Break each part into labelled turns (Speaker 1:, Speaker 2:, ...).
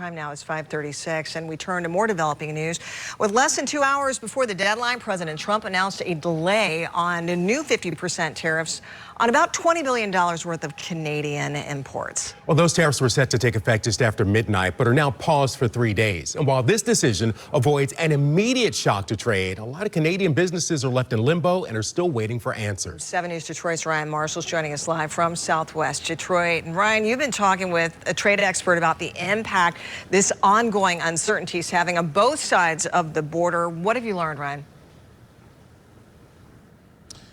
Speaker 1: Time now is 5:36, and we turn to more developing news. With less than 2 hours before the deadline, President Trump announced a delay on the new 50% tariffs on about $20 billion worth of Canadian imports.
Speaker 2: Well, those tariffs were set to take effect just after midnight, but are now paused for 3 days. And while this decision avoids an immediate shock to trade, a lot of Canadian businesses are left in limbo and are still waiting for answers.
Speaker 1: 7 News Detroit's Ryan Marshall's joining us live from Southwest Detroit. And Ryan, you've been talking with a trade expert about the impact this ongoing uncertainty is having on both sides of the border. What have you learned, Ryan?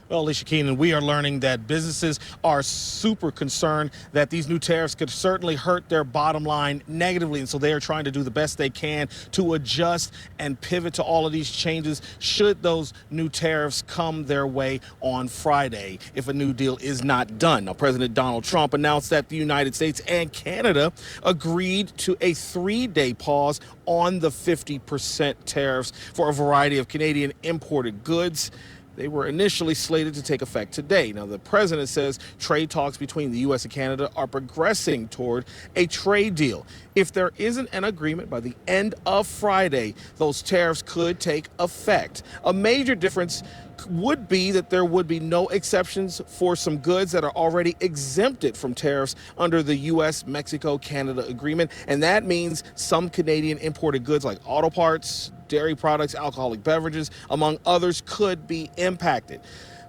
Speaker 3: Well, Alicia Keenan, we are learning that businesses are super concerned that these new tariffs could certainly hurt their bottom line negatively. And so they are trying to do the best they can to adjust and pivot to all of these changes should those new tariffs come their way on Friday if a new deal is not done. Now, President Donald Trump announced that the United States and Canada agreed to a 3-day pause on the 50% tariffs for a variety of Canadian imported goods. They were initially slated to take effect today. Now, the president says trade talks between the U.S. and Canada are progressing toward a trade deal. If there isn't an agreement by the end of Friday, those tariffs could take effect. A major difference would be that there would be no exceptions for some goods that are already exempted from tariffs under the U.S.-Mexico-Canada agreement. And that means some Canadian imported goods like auto parts, dairy products, alcoholic beverages, among others, could be impacted.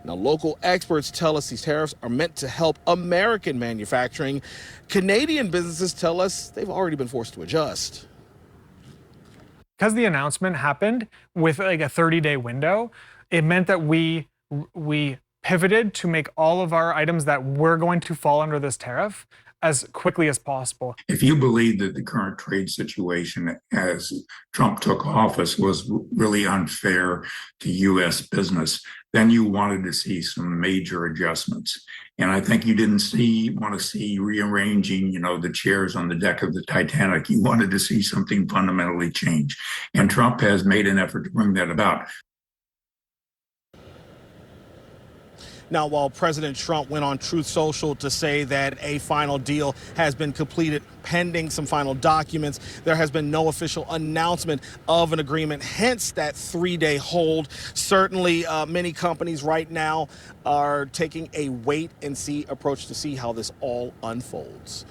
Speaker 3: Now, local experts tell us these tariffs are meant to help American manufacturing. Canadian businesses tell us they've already been forced to adjust.
Speaker 4: Because the announcement happened with like a 30-day window, it meant that we pivoted to make all of our items that were going to fall under this tariff as quickly as possible.
Speaker 5: If you believe that the current trade situation as Trump took office was really unfair to U.S. business, then you wanted to see some major adjustments. And I think you didn't want to see rearranging, the chairs on the deck of the Titanic. You wanted to see something fundamentally change. And Trump has made an effort to bring that about.
Speaker 3: Now, while President Trump went on Truth Social to say that a final deal has been completed pending some final documents, there has been no official announcement of an agreement, hence that 3-day hold. Certainly, many companies right now are taking a wait-and-see approach to see how this all unfolds.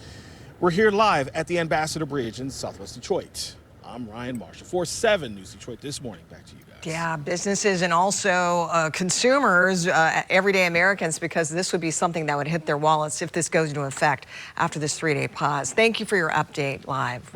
Speaker 3: We're here live at the Ambassador Bridge in Southwest Detroit. I'm Ryan Marshall for 7 News Detroit this morning. Back to you guys.
Speaker 1: Yeah, businesses and also consumers, everyday Americans, because this would be something that would hit their wallets if this goes into effect after this 3-day pause. Thank you for your update live.